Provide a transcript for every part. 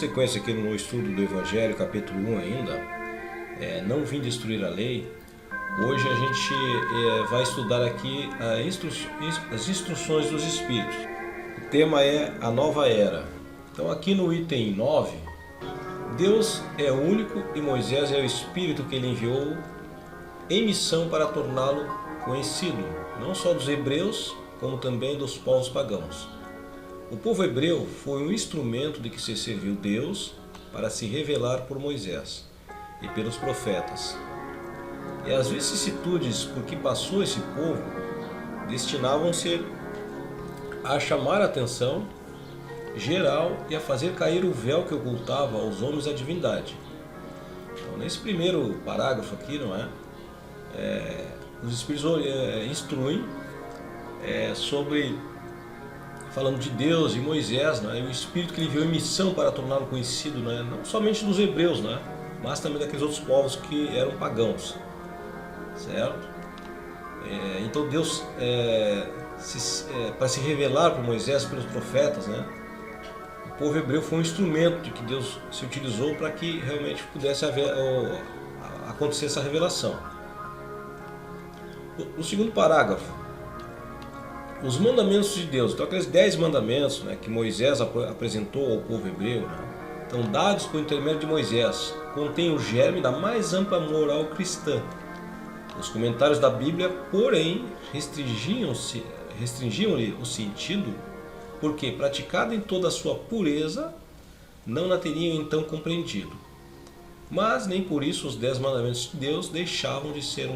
sequência aqui no estudo do Evangelho, capítulo 1 ainda, não vim destruir a lei. Hoje a gente vai estudar aqui as instruções dos Espíritos. O tema é a nova era. Então aqui no item 9, Deus é único e Moisés é o Espírito que ele enviou em missão para torná-lo conhecido, não só dos hebreus, como também dos povos pagãos. O povo hebreu foi um instrumento de que se serviu Deus para se revelar por Moisés e pelos profetas. E as vicissitudes por que passou esse povo destinavam-se a chamar a atenção geral e a fazer cair o véu que ocultava aos homens a divindade. Então, nesse primeiro parágrafo aqui, não é? Os Espíritos instruem sobre, falando de Deus e Moisés, né, e o Espírito que ele enviou em missão para torná-lo conhecido, né, não somente dos hebreus, né, mas também daqueles outros povos que eram pagãos, certo? Então Deus, para se revelar para Moisés pelos profetas, né, o povo hebreu foi um instrumento de que Deus se utilizou para que realmente pudesse acontecer essa revelação. O segundo parágrafo, os mandamentos de Deus, então aqueles 10 mandamentos, né, que Moisés apresentou ao povo hebreu, né, então dados por intermédio de Moisés, contém o germe da mais ampla moral cristã. Os comentários da Bíblia, porém, restringiam-lhe o sentido, porque, praticada em toda a sua pureza, não a teriam então compreendido. Mas nem por isso os 10 mandamentos de Deus deixavam de ser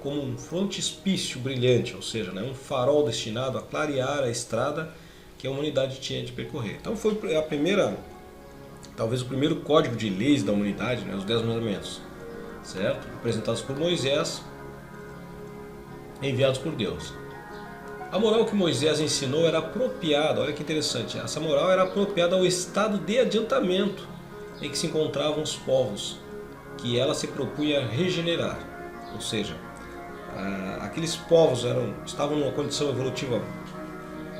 como um frontispício brilhante, ou seja, né, um farol destinado a clarear a estrada que a humanidade tinha de percorrer. Então foi talvez o primeiro código de leis da humanidade, né, os 10 mandamentos, certo? Apresentados por Moisés, enviados por Deus. A moral que Moisés ensinou era apropriada, olha que interessante, essa moral era apropriada ao estado de adiantamento em que se encontravam os povos, que ela se propunha regenerar, ou seja, aqueles povos estavam numa condição evolutiva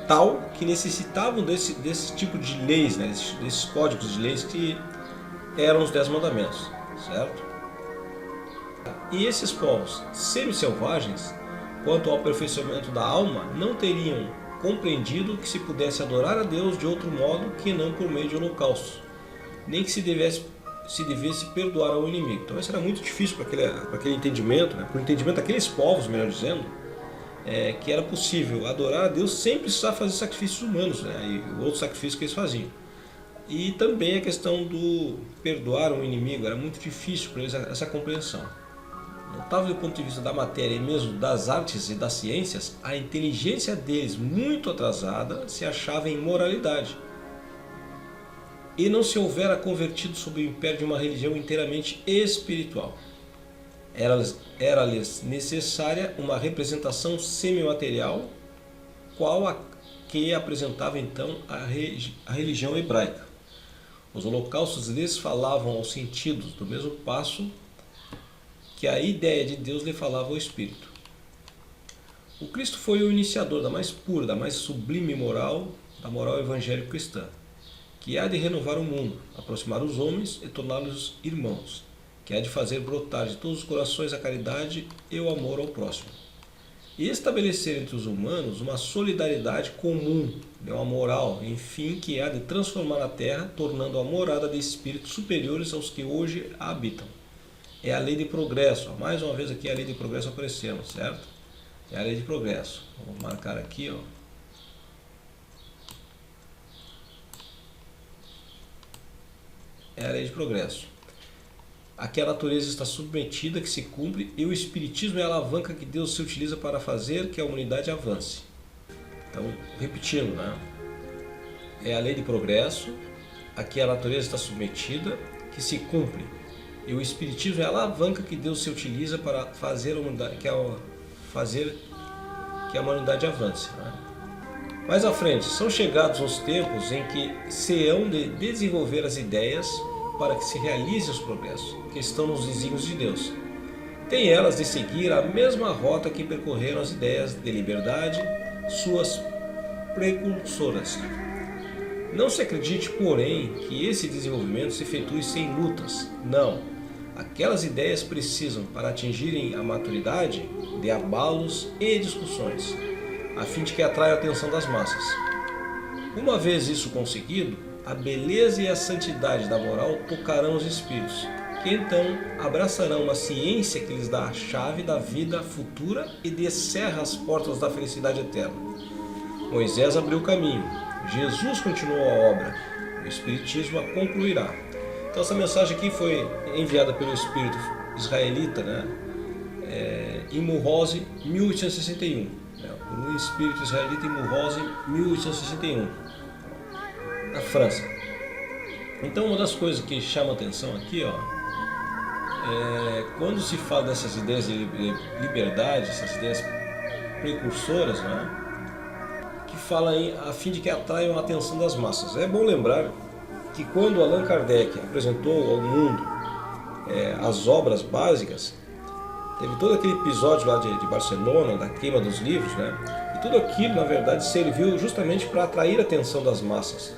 tal que necessitavam desse tipo de leis, né, desses códigos de leis que eram os 10 mandamentos, certo? E esses povos semi-selvagens, quanto ao aperfeiçoamento da alma, não teriam compreendido que se pudesse adorar a Deus de outro modo que não por meio de holocaustos, nem que se devesse perdoar ao inimigo. Então isso era muito difícil para aquele entendimento, né? Para o entendimento daqueles povos, melhor dizendo, que era possível adorar a Deus sem precisar fazer sacrifícios humanos, né? E outros sacrifícios que eles faziam. E também a questão do perdoar um inimigo, era muito difícil para eles essa compreensão. Notável do ponto de vista da matéria e mesmo das artes e das ciências, a inteligência deles, muito atrasada, se achava em imoralidade. E não se houvera convertido sob o império de uma religião inteiramente espiritual. Era-lhes necessária uma representação semimaterial, qual a que apresentava então a religião hebraica. Os holocaustos lhes falavam aos sentidos, do mesmo passo que a ideia de Deus lhe falava ao espírito. O Cristo foi o iniciador da mais pura, da mais sublime moral, da moral evangélica cristã, que há de renovar o mundo, aproximar os homens e torná-los irmãos, que há de fazer brotar de todos os corações a caridade e o amor ao próximo, e estabelecer entre os humanos uma solidariedade comum, uma moral, enfim, que há de transformar a terra, tornando-a morada de espíritos superiores aos que hoje a habitam. É a lei de progresso, mais uma vez aqui a lei de progresso aparecendo, certo? É a lei de progresso. Vamos marcar aqui, ó. É a lei de progresso. Aqui a natureza está submetida, que se cumpre, e o espiritismo é a alavanca que Deus se utiliza para fazer que a humanidade avance. Então, repetindo, né? É a lei de progresso, aqui a natureza está submetida, que se cumpre, e o espiritismo é a alavanca que Deus se utiliza para fazer a humanidade avance, né? Mais à frente, são chegados os tempos em que se hão de desenvolver as ideias para que se realizem os progressos, que estão nos desígnios de Deus. Tem elas de seguir a mesma rota que percorreram as ideias de liberdade, suas precursoras. Não se acredite, porém, que esse desenvolvimento se efetue sem lutas. Não. Aquelas ideias precisam, para atingirem a maturidade, de abalos e discussões, a fim de que atraiam a atenção das massas. Uma vez isso conseguido, a beleza e a santidade da moral tocarão os espíritos, que então abraçarão uma ciência que lhes dá a chave da vida futura e descerra as portas da felicidade eterna. Moisés abriu o caminho, Jesus continuou a obra, o Espiritismo a concluirá. Então essa mensagem aqui foi enviada pelo espírito israelita, em Mulhouse, 1861. Por um espírito israelita em Mulhouse, 1861, na França. Então uma das coisas que chama atenção aqui, quando se fala dessas ideias de liberdade, essas ideias precursoras, que fala a fim de que atraiam a atenção das massas. É bom lembrar que quando Allan Kardec apresentou ao mundo as obras básicas, teve todo aquele episódio lá de Barcelona, da queima dos livros, e tudo aquilo, na verdade, serviu justamente para atrair a atenção das massas.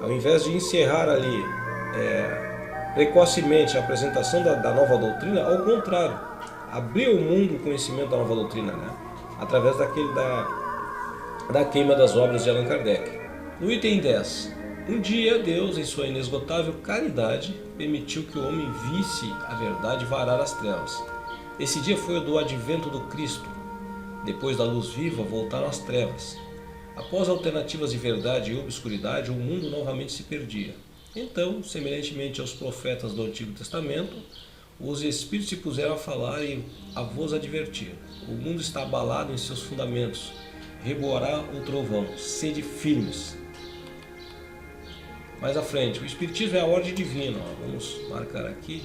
Ao invés de encerrar ali precocemente a apresentação da nova doutrina, ao contrário, abriu o mundo o conhecimento da nova doutrina, através da queima das obras de Allan Kardec. No item 10, um dia Deus, em sua inesgotável caridade, permitiu que o homem visse a verdade varar as trevas. Esse dia foi o do advento do Cristo. Depois da luz viva, voltaram as trevas. Após alternativas de verdade e obscuridade, o mundo novamente se perdia. Então, semelhantemente aos profetas do Antigo Testamento, os Espíritos se puseram a falar e a vos advertir. O mundo está abalado em seus fundamentos. Reboará o trovão. Sede firmes. Mais à frente, o Espiritismo é a ordem divina. Vamos marcar aqui.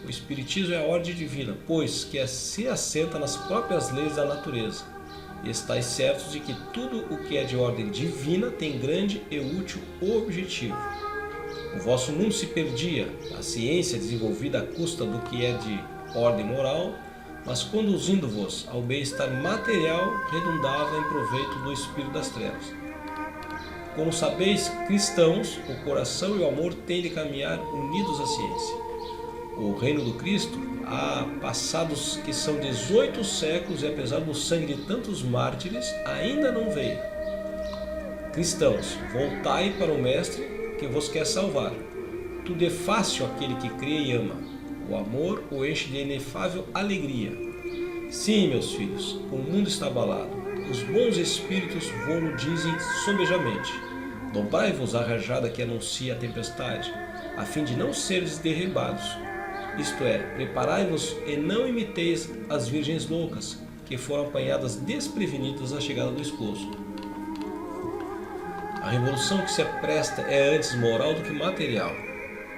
O Espiritismo é a ordem divina, pois que se assenta nas próprias leis da natureza. E estáis certos de que tudo o que é de ordem divina tem grande e útil objetivo. O vosso mundo se perdia, a ciência desenvolvida à custa do que é de ordem moral, mas conduzindo-vos ao bem-estar material, redundava em proveito do espírito das trevas. Como sabeis, cristãos, o coração e o amor têm de caminhar unidos à ciência. O reino do Cristo, há passados que são 18 séculos e apesar do sangue de tantos mártires, ainda não veio. Cristãos, voltai para o Mestre que vos quer salvar. Tudo é fácil àquele que crê e ama. O amor o enche de inefável alegria. Sim, meus filhos, o mundo está abalado. Os bons espíritos vô-lo dizem sobejamente. Dobrai-vos a rajada que anuncia a tempestade, a fim de não seres derribados. Isto é, preparai-vos e não imiteis as virgens loucas, que foram apanhadas desprevenidas na chegada do esposo. A revolução que se apresta é antes moral do que material.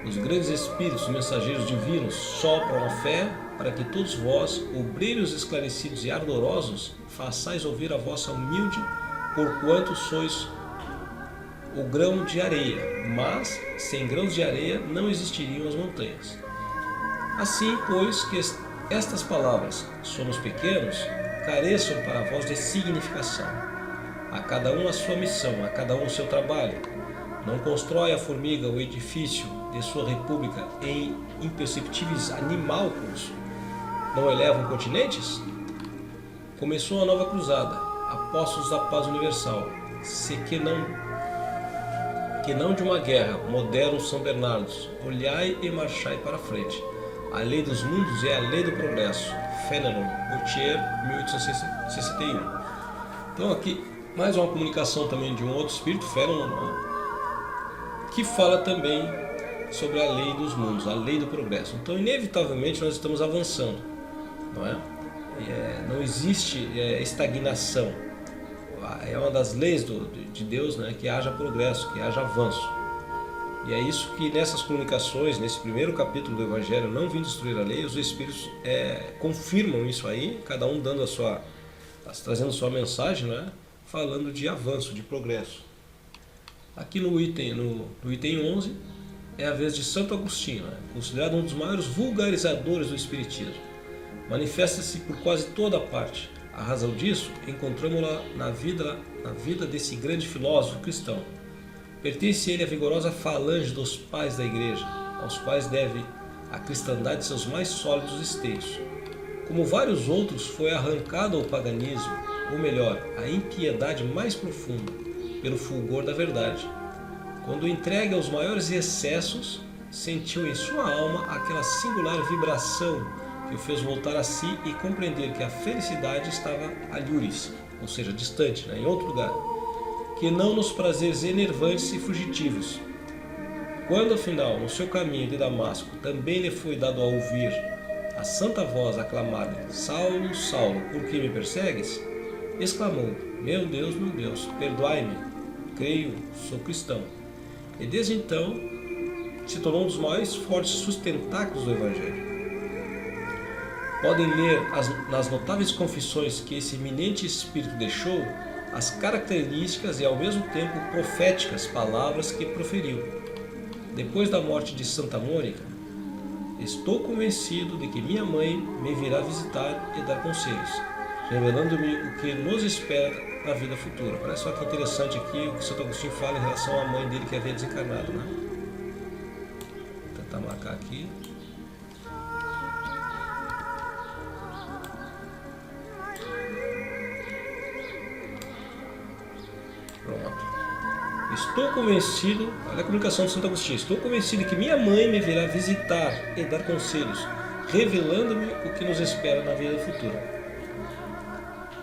Os grandes espíritos, mensageiros divinos, sopram a fé para que todos vós, obreiros esclarecidos e ardorosos, façais ouvir a vossa humilde, porquanto sois o grão de areia, mas sem grãos de areia não existiriam as montanhas. Assim, pois, que estas palavras, somos pequenos, careçam para vós de significação. A cada um a sua missão, a cada um o seu trabalho. Não constrói a formiga o edifício de sua república em imperceptíveis animálculos? Não elevam continentes? Começou a nova cruzada, apóstolos da paz universal, se que não de uma guerra, modernos São Bernardos, olhai e marchai para a frente. A lei dos mundos é a lei do progresso. Fénelon, Gautier, 1861. Então aqui, mais uma comunicação também de um outro espírito, Fénelon, que fala também sobre a lei dos mundos, a lei do progresso. Então, inevitavelmente, nós estamos avançando, não é? Não existe estagnação. É uma das leis de Deus, que haja progresso, que haja avanço. E é isso que nessas comunicações, nesse primeiro capítulo do Evangelho, não vim destruir a lei, os Espíritos confirmam isso aí, cada um dando trazendo sua mensagem, falando de avanço, de progresso. Aqui no item 11, é a vez de Santo Agostinho, considerado um dos maiores vulgarizadores do Espiritismo. Manifesta-se por quase toda a parte. A razão disso encontramos-la na vida desse grande filósofo cristão. Pertence ele à vigorosa falange dos pais da Igreja, aos quais deve a cristandade seus mais sólidos esteios. Como vários outros, foi arrancado ao paganismo, ou melhor, à impiedade mais profunda, pelo fulgor da verdade. Quando entregue aos maiores excessos, sentiu em sua alma aquela singular vibração que o fez voltar a si e compreender que a felicidade estava alhures, ou seja, distante, em outro lugar, que não nos prazeres enervantes e fugitivos. Quando, afinal, no seu caminho de Damasco, também lhe foi dado a ouvir a santa voz aclamar-lhe: Saulo, Saulo, por que me persegues? Exclamou: meu Deus, perdoai-me, creio, sou cristão. E desde então se tornou um dos mais fortes sustentáculos do Evangelho. Podem ler nas notáveis confissões que esse eminente espírito deixou as características e ao mesmo tempo proféticas palavras que proferiu. Depois da morte de Santa Mônica, estou convencido de que minha mãe me virá visitar e dar conselhos, revelando-me o que nos espera na vida futura. Olha só que interessante aqui o que Santo Agostinho fala em relação à mãe dele que havia desencarnado, né? Vou tentar marcar aqui. Pronto. Estou convencido, olha a comunicação de Santo Agostinho, estou convencido que minha mãe me virá visitar e dar conselhos, revelando-me o que nos espera na vida futura.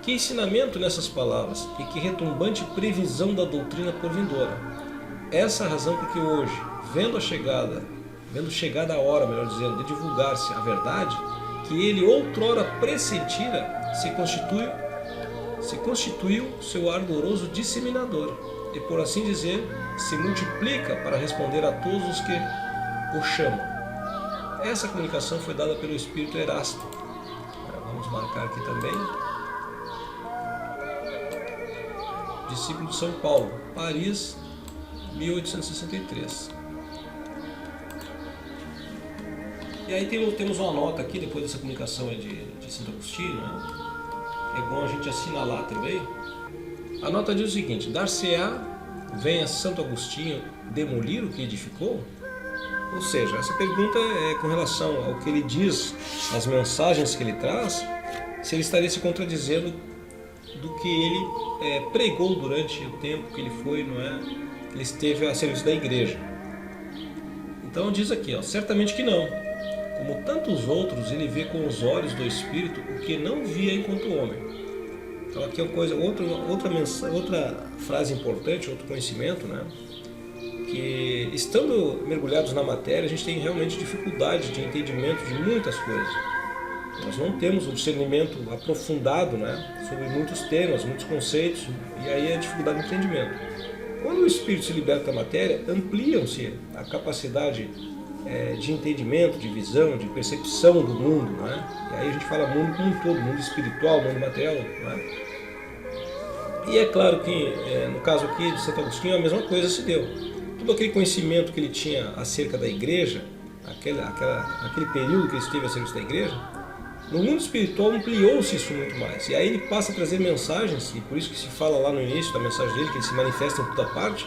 Que ensinamento nessas palavras e que retumbante previsão da doutrina por vindoura. Essa é a razão porque hoje, vendo chegada a hora, melhor dizendo, de divulgar-se a verdade, que ele outrora pressentira, se constituiu seu ardoroso disseminador e, por assim dizer, se multiplica para responder a todos os que o chamam. Essa comunicação foi dada pelo Espírito Erasto. Vamos marcar aqui também. Discípulo de São Paulo, Paris, 1863. E aí temos uma nota aqui, depois dessa comunicação de Santo Agostinho, né? É bom a gente assinalar também. A nota diz o seguinte: dar-se-á, venha Santo Agostinho demolir o que edificou? Ou seja, essa pergunta é com relação ao que ele diz, as mensagens que ele traz, se ele estaria se contradizendo do que ele pregou durante o tempo que ele foi, não é? Ele esteve a serviço da igreja. Então diz aqui, certamente que não. Como tantos outros, ele vê com os olhos do Espírito o que não via enquanto homem. Então aqui é uma coisa, outra frase importante, outro conhecimento, né? Que estando mergulhados na matéria, a gente tem realmente dificuldade de entendimento de muitas coisas. Nós não temos um discernimento aprofundado, né, sobre muitos temas, muitos conceitos, e aí é a dificuldade de entendimento. Quando o espírito se liberta da matéria, ampliam-se a capacidade de entendimento, de visão, de percepção do mundo, né? E aí a gente fala mundo como um todo, mundo espiritual, mundo material, né? E é claro que, no caso aqui de Santo Agostinho, a mesma coisa se deu. Todo aquele conhecimento que ele tinha acerca da igreja, aquele período que ele esteve a serviço da igreja, no mundo espiritual ampliou-se isso muito mais. E aí ele passa a trazer mensagens, e por isso que se fala lá no início da mensagem dele, que ele se manifesta em toda parte,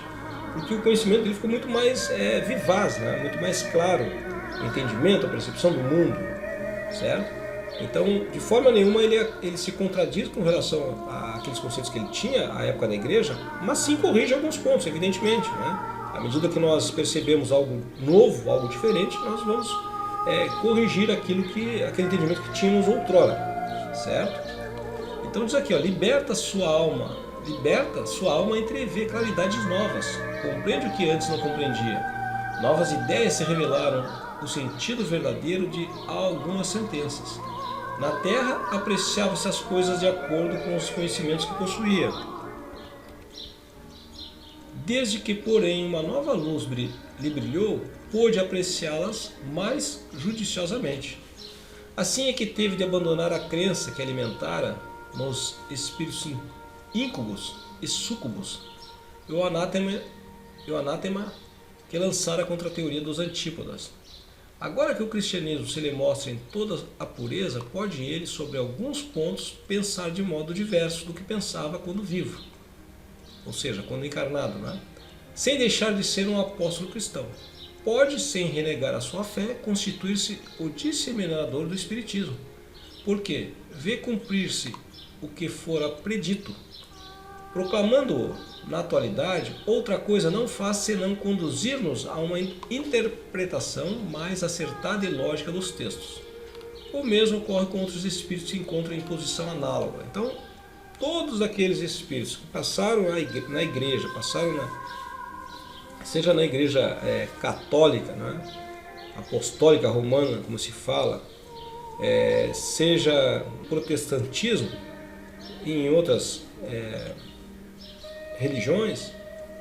porque o conhecimento dele ficou muito mais vivaz, né? Muito mais claro, o entendimento, a percepção do mundo, certo? Então, de forma nenhuma ele se contradiz com relação àqueles conceitos que ele tinha à época da igreja, mas sim corrige alguns pontos, evidentemente, né? À medida que nós percebemos algo novo, algo diferente, nós vamos corrigir aquele entendimento que tínhamos outrora, certo? Então diz aqui, liberta sua alma a entrever claridades novas, compreende o que antes não compreendia. Novas ideias se revelaram o sentido verdadeiro de algumas sentenças. Na terra apreciavam-se as coisas de acordo com os conhecimentos que possuía. Desde que, porém, uma nova luz lhe brilhou, pôde apreciá-las mais judiciosamente. Assim é que teve de abandonar a crença que alimentara nos espíritos íncubos e súcubos e o anátema que lançara contra a teoria dos antípodas. Agora que o cristianismo se lhe mostra em toda a pureza, pode ele, sobre alguns pontos, pensar de modo diverso do que pensava quando vivo, ou seja, quando encarnado, né? sem deixar de ser um apóstolo cristão. Pode, sem renegar a sua fé, constituir-se o disseminador do Espiritismo. Por quê? Vê cumprir-se o que fora predito. Proclamando-o na atualidade, outra coisa não faz senão conduzir-nos a uma interpretação mais acertada e lógica dos textos. O mesmo ocorre com outros espíritos que se encontram em posição análoga. Então, todos aqueles espíritos que passaram na igreja, seja na igreja católica, né, apostólica romana, como se fala, seja protestantismo e em outras religiões,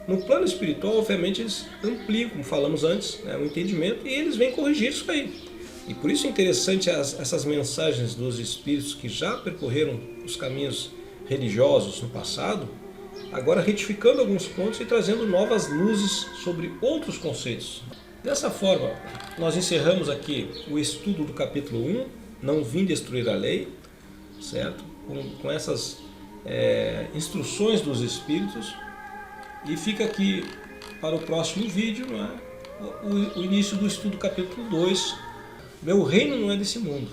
no plano espiritual, obviamente, eles ampliam, como falamos antes, o entendimento, e eles vêm corrigir isso aí. E por isso é interessante essas mensagens dos espíritos que já percorreram os caminhos religiosos no passado, agora retificando alguns pontos e trazendo novas luzes sobre outros conceitos. Dessa forma, nós encerramos aqui o estudo do capítulo 1, Não Vim Destruir a Lei, certo? Com essas instruções dos espíritos, e fica aqui para o próximo vídeo, o início do estudo do capítulo 2, Meu Reino Não É Desse Mundo.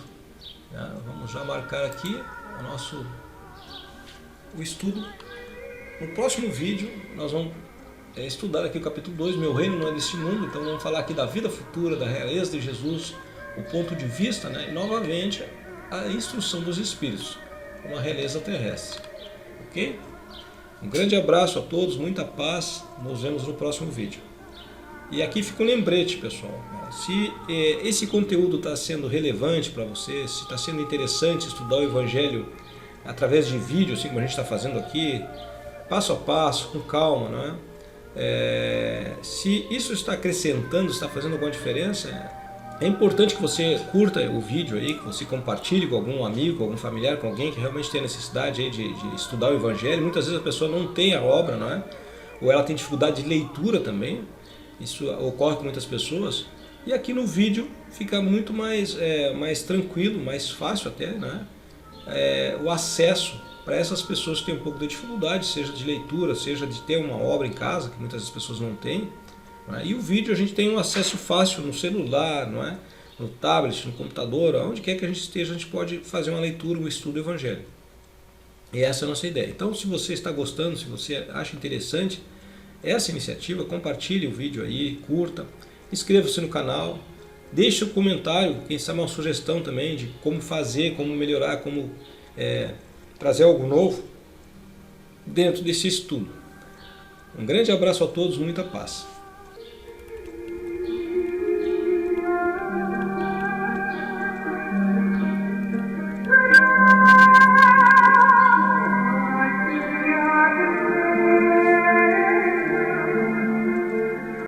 Vamos já marcar aqui o estudo. No próximo vídeo nós vamos estudar aqui o capítulo 2, Meu Reino Não É Desse Mundo. Então vamos falar aqui da vida futura, da realeza de Jesus, o ponto de vista, e novamente a instrução dos espíritos, uma realeza terrestre. Ok? Um grande abraço a todos, muita paz, nos vemos no próximo vídeo. E aqui fica um lembrete, pessoal, se esse conteúdo está sendo relevante para você, se está sendo interessante estudar o Evangelho através de vídeo, assim como a gente está fazendo aqui, passo a passo, com calma, se isso está acrescentando, está fazendo alguma diferença, é importante que você curta o vídeo aí, que você compartilhe com algum amigo, com algum familiar, com alguém que realmente tem necessidade aí de estudar o Evangelho. Muitas vezes a pessoa não tem a obra, ou ela tem dificuldade de leitura também. Isso ocorre com muitas pessoas. E aqui no vídeo fica muito mais tranquilo, mais fácil até, o acesso para essas pessoas que têm um pouco de dificuldade, seja de leitura, seja de ter uma obra em casa, que muitas pessoas não têm. E o vídeo a gente tem um acesso fácil no celular, no tablet, no computador, onde quer que a gente esteja, a gente pode fazer uma leitura, um estudo do Evangelho. E essa é a nossa ideia. Então, se você está gostando, se você acha interessante essa iniciativa, compartilhe o vídeo aí, curta, inscreva-se no canal, deixe um comentário, quem sabe uma sugestão também de como fazer, como melhorar, como trazer algo novo dentro desse estudo. Um grande abraço a todos, muita paz.